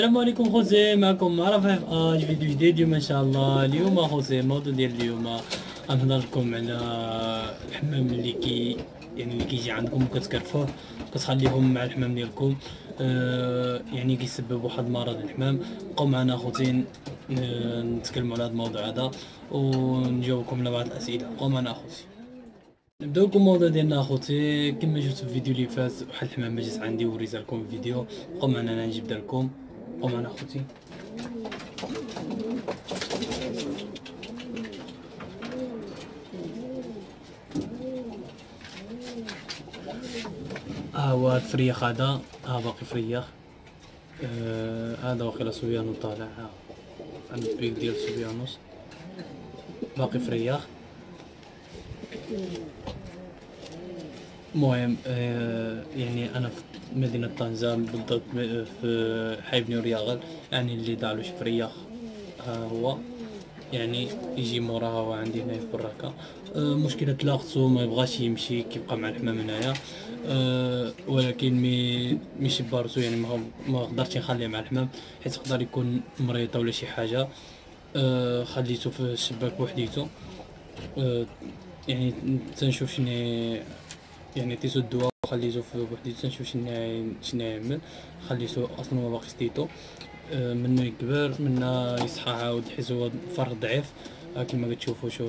السلام عليكم خوتي، معكم رفيق في فيديو جديد اليوم ان شاء الله. اليوم خوتي الموضوع ديال اليوم غنهضر لكم على الحمام اللي كيجي عندكم وكتكرفوه كتخليهم مع الحمام ديالكم. يعني كيسبب واحد المرض الحمام. بقاو معنا خوتي نتكلموا على هذا الموضوع هذا ونجاوبكم على بعض الاسئله. بقاو معنا خوتي. نبداو لكم الموضوع ديالنا اخوتي. كما شفتوا في الفيديو اللي فات واحد الحمام جات عندي وريتها لكم في الفيديو. بقاو معنا انا نجيب لكم. بقاو معنا اخوتي. هو هاد الفريخ هذا باقي فريخ. هذا واقيلا صبيانو طالع. عند البيك ديال صبيانوس باقي فريخ. المهم يعني انا في مدينة طنجة بالضبط في حي بني رياغل. يعني اللي دارلو شي فريخ هو يعني يجي موراها. هو عندي هنا في براكة. مشكلة لاختو ما يبغاش يمشي كيبقى مع الحمام هنايا. ولكن مش بارتو يعني ما قدرتش نخليه مع الحمام حيت يقدر يكون مريض ولا شي حاجة. خليته في الشباك بوحديتو. يعني تنشوف شنو يعني تيسو الدواء وخليته في بوحديتو تنشوف شنو يعمل. خليته اصلا ما باقي سديتو. منو يكبر منا يصحى عاود حيت هو فرق ضعيف. كيما كتشوفوا شو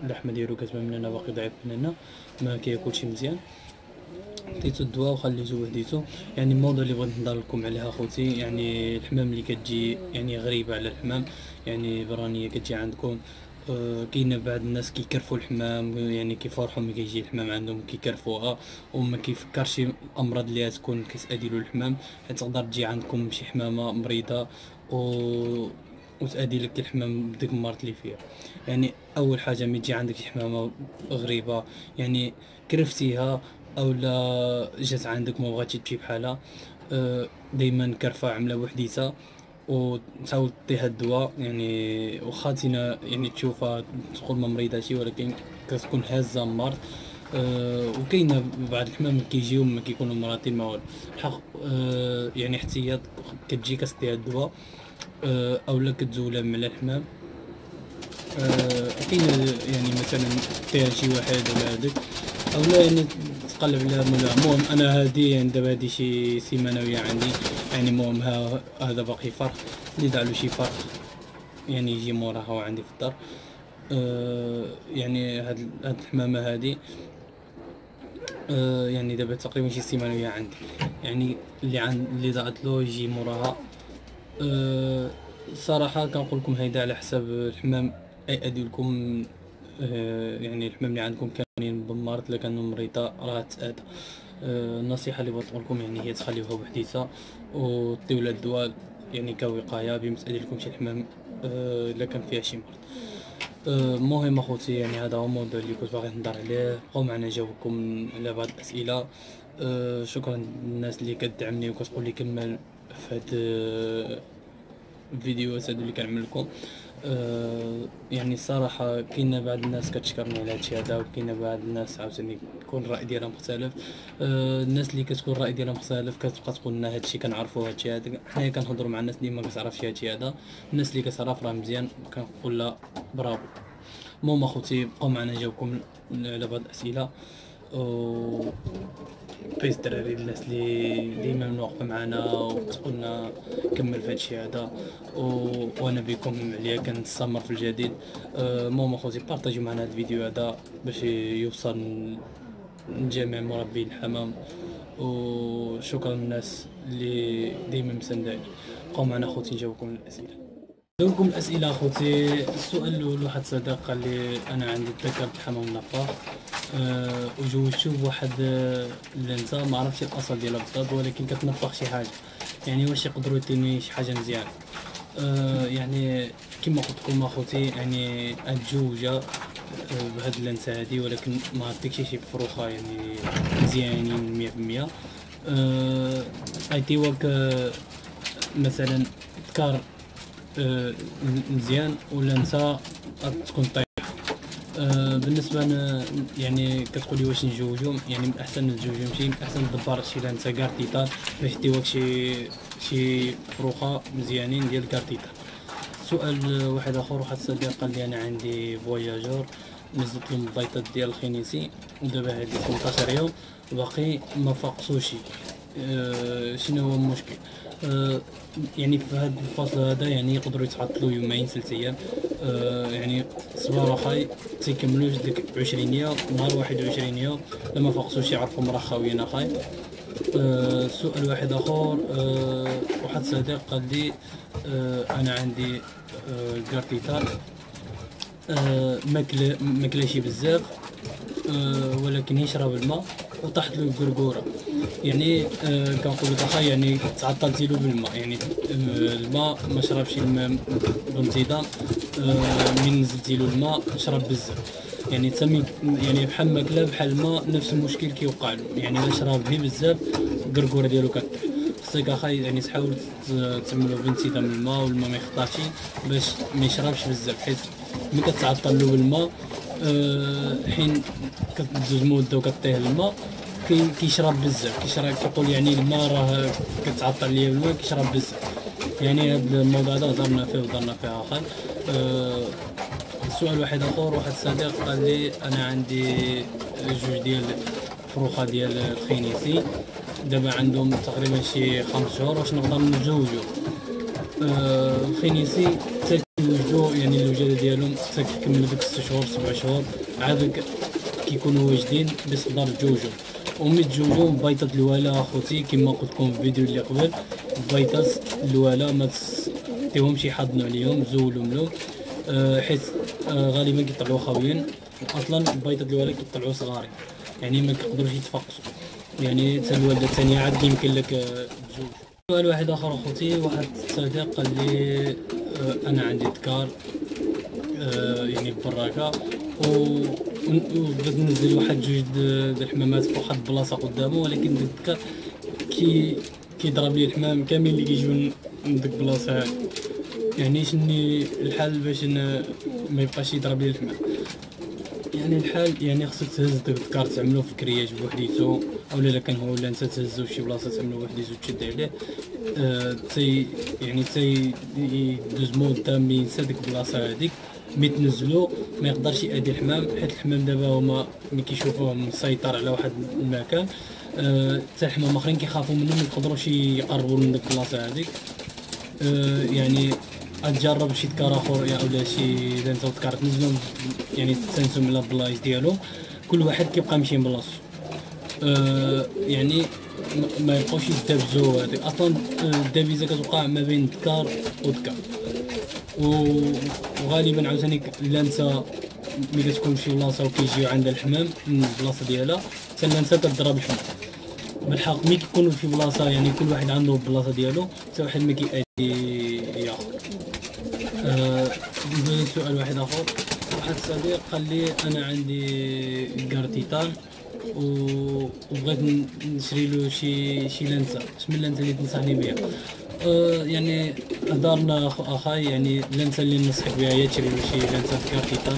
اللحمه ديالو كتبان من هنا باقي ضعيف من هنا ما كياكلش مزيان. عطيتو الدواء وخليته وحديتو. يعني الموضوع اللي بغيت نهضر لكم عليها خوتي يعني الحمام اللي كتجي يعني غريبه على الحمام يعني برانيه كتجي عندكم. كاين بعض الناس كيكرفوا الحمام يعني كيفرحوا ملي كيجي الحمام عندهم كيكرفوها وما كيفكرش الامراض اللي تكون كتأذي له الحمام. حيت تقدر تجي عندكم شي حمامه مريضه وتأدي لك الحمام بديك المرض اللي فيها. يعني اول حاجه ملي تجي عندك شي حمامه غريبه يعني كرفتيها او لا جات عندك ما بغاتش تمشي بحالها. دائما كرفه عامله بوحديتها وتعاود تعطيها الدواء. يعني واخا تينا يعني تشوفها تقول ما مريضاتي ولكن كتكون هازه المرض. وكاينه بعض الحمام كيجيو ما كيكونوا مراتين ما والو الحق. يعني حتى هي كتجي كتعطيها الدواء اولا كتزولها من الحمام. كاين يعني مثلا تعطيها شي واحد ولا هذاك اولا يعني تقلب على مولاها. المهم انا هادي يعني دابا هادي شي سيمانويه عندي. يعني المهم هذا باقي فرق اللي دارلو شي فرق يعني يجي موراها هو عندي في الدار. يعني هاد الحمامه هادي يعني دابا تقريبا شي سيمانويه عندي. يعني اللي دعت له يجي موراها. صراحه كنقول لكم هيدا على حساب الحمام اي ادي لكم. يعني الحمام اللي عندكم كاملين بالمرض الا كانوا مريضه راه تتأذى. النصيحه اللي بغيت نقول لكم يعني هي تخليوها بوحديتها وتديو لها الدواء يعني كوقايه باش ما تأذي لكم شي الحمام الا كان فيها شي مرض. المهم اخوتي يعني هذا هو الموضوع اللي كنت باغي نهضر عليه. بقاو معنا نجاوبكم على بعض الاسئله. شكرا للناس اللي كتدعمني وكتقول لي كمل في هاد الفيديوهات هادو اللي كنعمل لكم. يعني الصراحه كاين بعض الناس كتشكرني على هادشي هذا وكاين بعض الناس عاوتاني كيكون الراي ديالها مختلف. الناس اللي كتكون الراي ديالها مختلف كتبقى تقول لنا هادشي كنعرفوا هادشي هذا. حنايا كنهضروا مع الناس اللي ما كتعرفش هادشي هذا. الناس اللي كتعرف راه مزيان كنقول لها برافو. المهم اخوتي بقاو معنا نجاوبكم على بعض الاسئله. بيس الدراري الناس اللي ديما واقفه معنا وكتقولنا كمل في هادشي هذا وانا بكم عليا كنستمر في الجديد. المهم اخوتي بارطاجيو معنا هذا الفيديو هذا باش يوصل لجميع مربي الحمام. وشكرا للناس اللي ديما مسانداني. بقاو معنا اخوتي نجاوبكم على الاسئله. نجاوبكم الاسئله اخوتي. السؤال الاول واحد صديق قال لي انا عندي ذكر الحمام النفاخ. وجوجتو بواحد اللنسه ما عرفتش الاصل ديالها بالضبط ولكن كتنفخ شي حاجه. يعني واش يقدروا يعطيوني شي حاجه مزيانه. يعني كما قلت لكم اخوتي يعني هاد الجوجه بهاد اللنسه هادي ولكن ما عطيكش شي فروخه يعني مزيانين 100%. عيطيوك مثلا ذكر مزيان ولا نساء تكون طيب. بالنسبه انا يعني كتقولي واش نجوجهم، يعني من احسن نجوجهم شي من احسن تدبر شي لانسا كارتيتان باش يديوك شي فروخه مزيانين ديال كارتيتان. سؤال واحد اخر، واحد الصديق قال لي انا عندي فواياجور نزلت لهم البيضات ديال الخنيسي ودابا هادي 18 يوم باقي ما فاقصوش. شنو هو المشكل؟ يعني في هذا الفصل هذا يعني يقدروا يتعطلوا يومين 3 ايام. يعني صبار اخاي تيكملوش ديك 20 يوم، نهار 21 يوم لما فاقصوش يعرفوا مرخاويين اخاي. سؤال واحد اخر، واحد صديق قال لي انا عندي كارتيتان ماكلاشي بزاف، ولكن يشرب الماء وطاحت له القرقوره. يعني كنقول لك اخا يعني تعطلتي له بالماء، يعني الماء ما شربش الماء بانتظام. من نزلتي له الماء شرب بزاف، يعني تسمي يعني بحال ماكله بحال الماء نفس المشكل كيوقع له. يعني الا شرب به بزاف القرقوره ديالو كطيح. خصك اخاي يعني تحاول تعملو بانتظام الماء والماء ما يخطاش باش ما يشربش بزاف، حيت ملي كتعطل له بالماء حين كتدوز مده وكطيح الماء كيشرب بزاف، كيقول يعني الماء راه كتعطل ليا بالماء كيشرب بزاف. يعني هذا الموضوع هذا هضرنا فيه وهضرنا فيه اخر. سؤال واحد اخر، واحد الصديق قال لي انا عندي جوج ديال فروخه ديال الخنيسي دابا عندهم تقريبا شي 5 شهور، واش نقدر نزوجو؟ الخنيسي حتى كيوجدو يعني الوجاده ديالهم حتى كيكملوا ديك 6 شهور 7 شهور عاد كيكونوا واجدين باش تقدر تزوجو. وملي تزوجو بيضات الولا اخوتي كما قلت لكم في الفيديو اللي قبل، البيضات الولا ما تديهمش يحضنوا عليهم، زولهم لهم حيت غالبا كيطلعوا خاويين، واصلا البيضات الولا كيطلعوا صغارين يعني ما كيقدروش يتفقسوا. يعني حتى الوالده الثانيه عاد يمكن لك تزوج. سؤال واحد اخر اخوتي، واحد الصديق قال لي انا عندي دكار يعني براكه وبغيت ننزل واحد جوج د الحمامات في واحد البلاصه قدامه، ولكن الدكار كيضرب لي الحمام كاملين اللي كيجيو من ديك البلاصه هادي. يعني شني الحل باش ما يبقاش يضرب لي الحمام؟ يعني الحال يعني خصك تهز داك الدكار تعملو في كرياج بوحديتو، اولا الا كان هو ولا انت تهزو فشي بلاصه تعملو بوحديتو تشد عليه. تي يعني يدوز مده من ينسى ديك البلاصه هذيك، ملي تنزلو ما يقدرش يأذي الحمام، حيت الحمام دابا هما ملي كيشوفوه مسيطر على واحد المكان حتى الحمام اخرين كيخافوا منه، ما يقدروش يقربوا من ديك البلاصه هذيك. يعني تجرب شي دكار اخر ولا شي لانسا دكار تنزلهم يعني تستانسوا من البلايص ديالهم، كل واحد كيبقى ماشي بلاصتو. يعني ما يبقاوش يدابزوا هذيك. اصلا الدابيزه كتوقع ما بين دكار ودكار، وغالبا عاوتاني اللانسا ملي كتكون فشي بلاصه وكيجيو عندها الحمام من البلاصه ديالها حتى اللانسا كتضرب الحمام بالحق. ملي كيكونوا في بلاصه يعني كل واحد عنده البلاصه ديالو حتى واحد ما كيأذي اخر. سؤال واحد اخر، واحد صديق قال لي انا عندي كارتيتان وبغيت نشري له شي لانسا، شنو اللانسا اللي تنصحني بها؟ يعني هضرنا اخاي يعني اللانسا اللي ننصحك بها هي تشري له شي لانسا كارتيتان.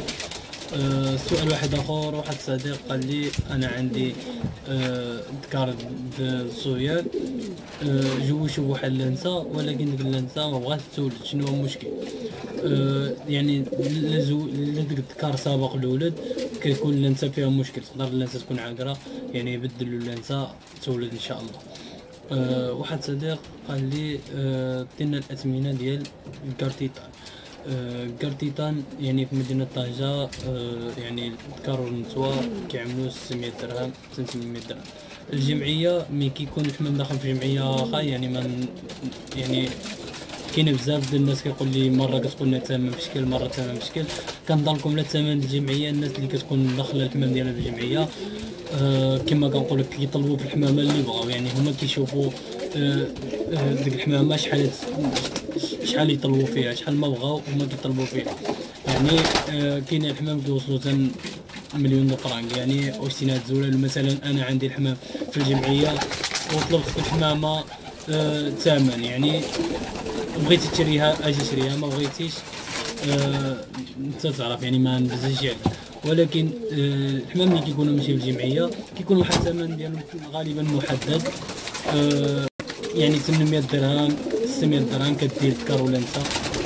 سؤال واحد اخر، واحد صديق قال لي انا عندي دكار الصويان جوشو بواحد اللانسا، ولكن ديك اللانسا ما بغاتش تولد. شنو هو المشكل؟ يعني لا ديك الدكار سابق الولد كيكون اللانسا فيها مشكل، تقدر اللانسا تكون عاقره يعني يبدلوا اللانسا تولد ان شاء الله. واحد صديق قال لي عطينا الاثمنه ديال الكارتيتان. كارتيتان يعني في مدينة طنجة يعني الدكار والنتوى كيعملوا 600 درهم 800 درهم. الجمعية ملي كيكون الحمام داخل في جمعية خاي يعني من يعني كاين بزاف ديال الناس كيقول لي مرة كتقول لنا الثمن بشكل مرة الثمن بشكل. كنضل لكم لا الثمن الجمعية، الناس اللي كتكون داخله الحمام ديالها في الجمعية كما كنقول لك كيطلبوا في الحمامة اللي بغاو، يعني هما كيشوفوا ديك الحمامة شحال يطلبوا فيها، شحال ما بغاو هما كيطلبوا فيها. يعني كاين الحمام كيوصلوا حتى مليون فرنك. يعني واش تينا تزول مثلا انا عندي الحمام في الجمعيه وطلبت في الحمامه ثمن، يعني بغيتي تشريها اجي شريها، ما بغيتيش انت تعرف يعني ما نبزش عليك. ولكن الحمام اللي كيكونوا ماشي في الجمعيه كيكون واحد الثمن ديالهم غالبا محدد، يعني 800 درهم 600 درهم كدير ذكر ولا انثى،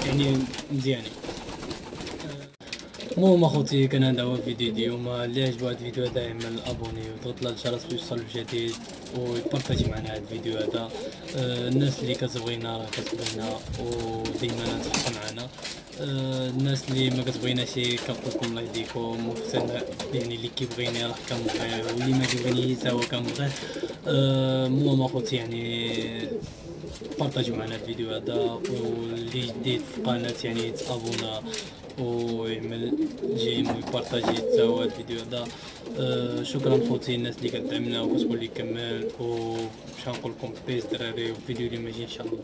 يعني مزيانين. المهم اخوتي كان هذا هو الفيديو اليوم. اللي عجبو هذا الفيديو هذا يعمل ابوني ويضغط على الجرس باش يوصل الجديد ويبارطاجي معنا هذا الفيديو هذا. الناس اللي كتبغينا راه كتبغينا وديما تبقى معنا. الناس اللي ما كتبغيناش كنقول لكم الله يهديكم، يعني اللي كيبغيني راه كنبغيه واللي ما كيبغيني حتى هو كنبغيه. المهم اخوتي يعني بارطاجيو معنا الفيديو هذا، واللي جديد في القناه يعني يتابونا ويعمل جيم ويبارطاجي حتى هو الفيديو هذا. شكرا خوتي الناس اللي كتدعمنا وكتقول لي كمل، ومش غنقول لكم بيس دراري، وفيديو اللي ماجي ان شاء الله.